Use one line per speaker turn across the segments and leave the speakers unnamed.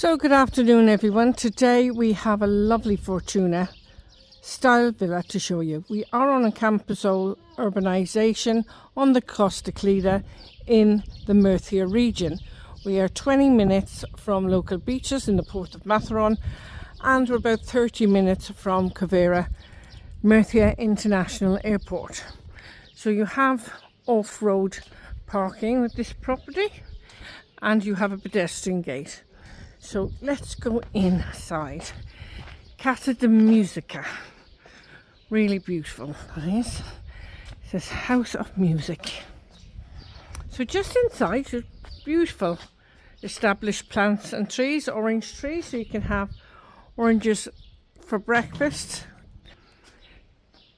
So good afternoon everyone. Today we have a lovely Fortuna Style Villa to show you. We are on a Camposol urbanisation on the Costa Calida in the Murcia region. We are 20 minutes from local beaches in the port of Matheron, and we're about 30 minutes from Cavera Murcia International Airport. So you have off-road parking with this property and you have a pedestrian gate. So let's go inside. Casa de Musica. Really beautiful, that is. It says House of Music. So just inside, it's beautiful established plants and trees, orange trees, so you can have oranges for breakfast.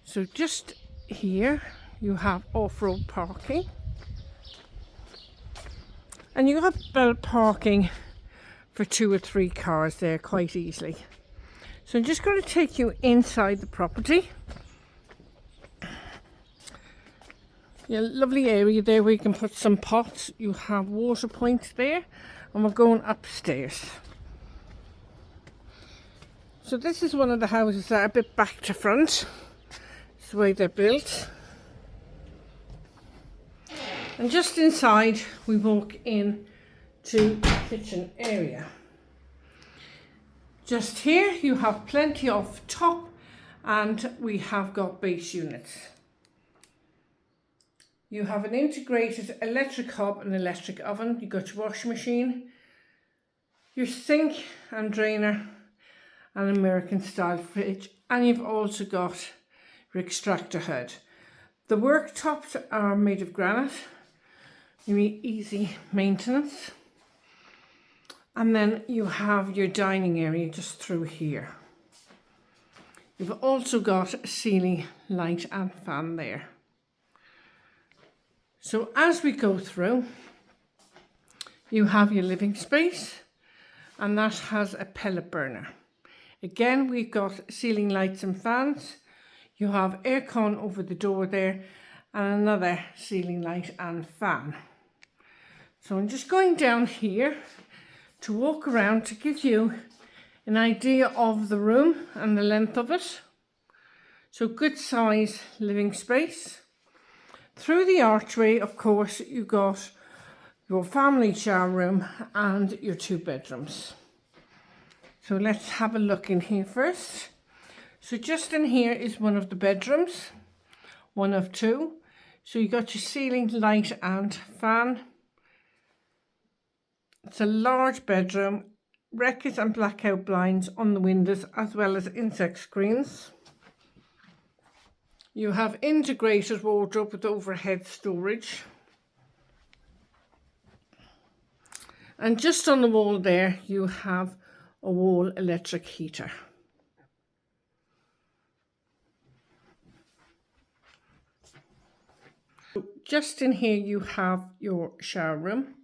So just here you have off-road parking. And you have belt parking for 2 or 3 cars there quite easily. So I'm just going to take you inside the property. Yeah, lovely area there where you can put some pots. You have water points there, and we're going upstairs. So this is one of the houses that are a bit back to front. It's the way they're built. And just inside we walk in to the kitchen area. Just here you have plenty of top, and we have got base units. You have an integrated electric hob and electric oven. You've got your washing machine, your sink and drainer, an American style fridge, and you've also got your extractor hood. The worktops are made of granite, really easy maintenance. And then you have your dining area just through here. You've also got a ceiling light and fan there. So as we go through, you have your living space, and that has a pellet burner. Again, we've got ceiling lights and fans. You have aircon over the door there, and another ceiling light and fan. So I'm just going down here to walk around to give you an idea of the room and the length of it. So good size living space. Through the archway, of course, you got your family shower room and your 2 bedrooms. So let's have a look in here first. So just in here is one of the bedrooms, one of 2. So you got your ceiling light and fan. It's a large bedroom, records and blackout blinds on the windows, as well as insect screens. You have integrated wardrobe with overhead storage. And just on the wall there, you have a wall electric heater. Just in here, you have your shower room.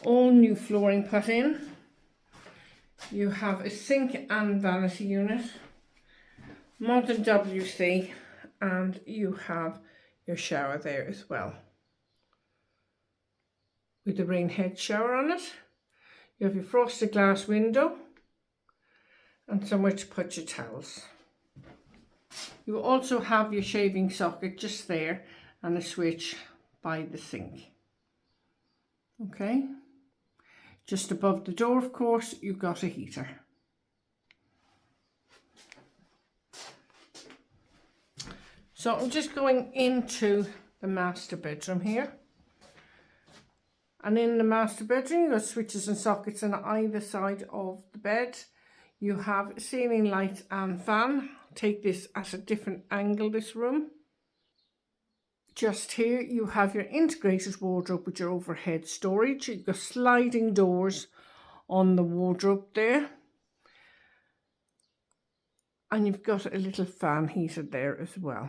All new flooring put in. You have a sink and vanity unit, modern WC, and you have your shower there as well, with the rain head shower on it. You have your frosted glass window and somewhere to put your towels. You also have your shaving socket just there, and a switch by the sink. Okay. Just above the door, of course, you've got a heater. So I'm just going into the master bedroom here. And in the master bedroom, you've got switches and sockets on either side of the bed. You have ceiling light and fan. Take this at a different angle, this room. Just here you have your integrated wardrobe with your overhead storage. You've got sliding doors on the wardrobe there, and you've got a little fan heater there as well.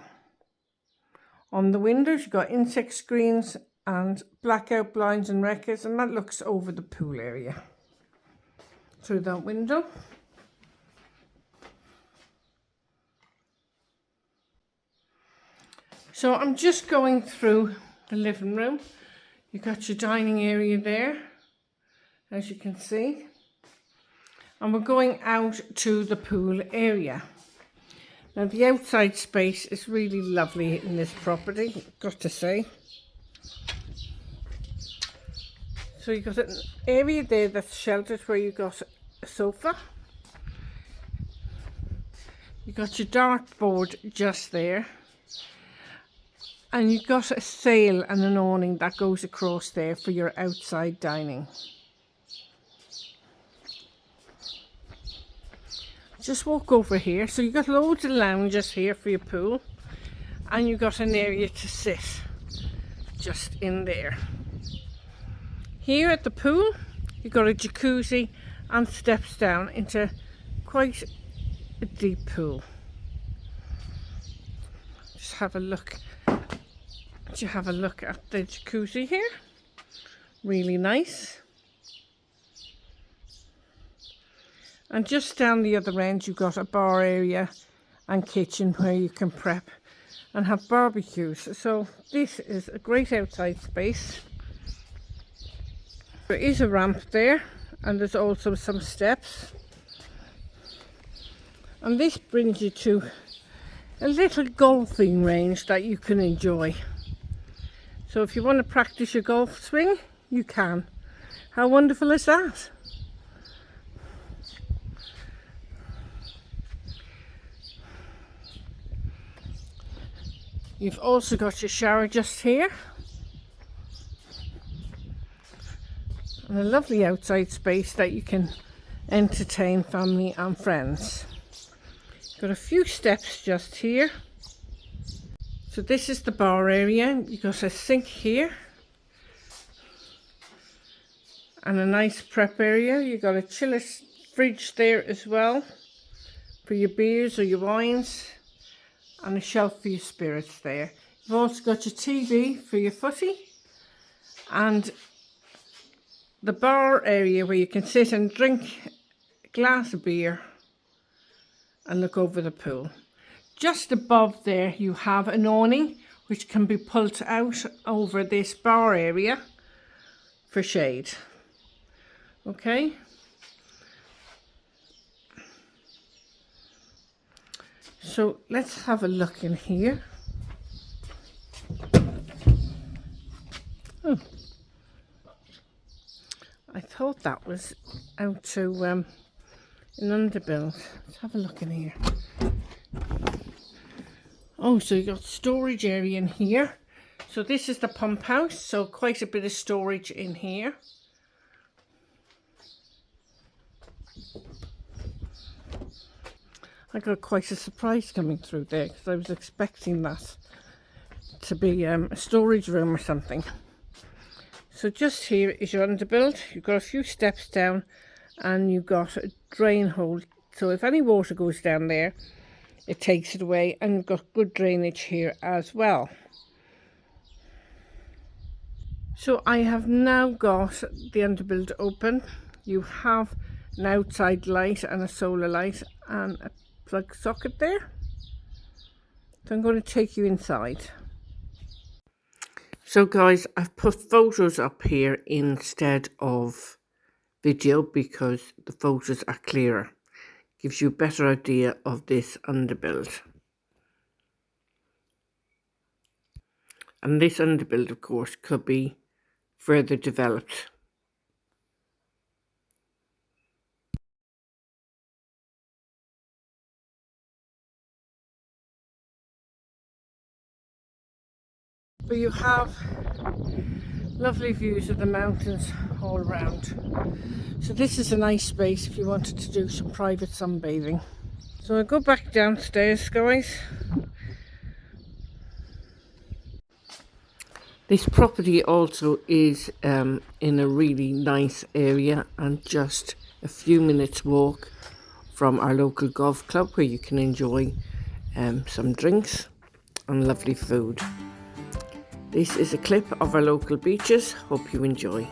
On the windows you've got insect screens and blackout blinds and records, and that looks over the pool area through that window. So I'm just going through the living room. You've got your dining area there, as you can see. and we're going out to the pool area. Now the outside space is really lovely in this property, got to say. So you've got an area there that's sheltered where you've got a sofa. You've got your dartboard just there. And you've got a sail and an awning that goes across there for your outside dining. Just walk over here. So you've got loads of lounges here for your pool. And you've got an area to sit just in there. Here at the pool, you've got a jacuzzi and steps down into quite a deep pool. Just have a look. You have a look at the jacuzzi here. Really nice. And just down the other end, you've got a bar area and kitchen where you can prep and have barbecues. So this is a great outside space. There is a ramp there, and there's also some steps. And this brings you to a little golfing range that you can enjoy. So if you want to practice your golf swing, you can. How wonderful is that? You've also got your shower just here. And a lovely outside space that you can entertain family and friends. Got a few steps just here. So this is the bar area. You've got a sink here. And a nice prep area. You've got a chiller fridge there as well for your beers or your wines. And a shelf for your spirits there. You've also got your TV for your footy. And the bar area where you can sit and drink a glass of beer and look over the pool. Just above there you have an awning which can be pulled out over this bar area for shade. Okay. So let's have a look in here. Oh. I thought that was out to an Underbuild. Let's have a look in here. Oh, so you've got storage area in here. So this is the pump house, so quite a bit of storage in here. I got quite a surprise coming through there because I was expecting that to be a storage room or something. So just here is your Underbuild. You've got a few steps down and you've got a drain hole. So if any water goes down there, it takes it away, and you've got good drainage here as well. So I have now got the Underbuild open. You have an outside light and a solar light and a plug socket there. So I'm going to take you inside. So guys, I've put photos up here instead of video because the photos are clearer. Gives you a better idea of this Underbuild. And this Underbuild, of course, could be further developed. But you have lovely views of the mountains all around. So this is a nice space if you wanted to do some private sunbathing. So I'll go back downstairs, guys. This property also is in a really nice area and just a few minutes walk from our local golf club where you can enjoy some drinks and lovely food. This is a clip of our local beaches. Hope you enjoy.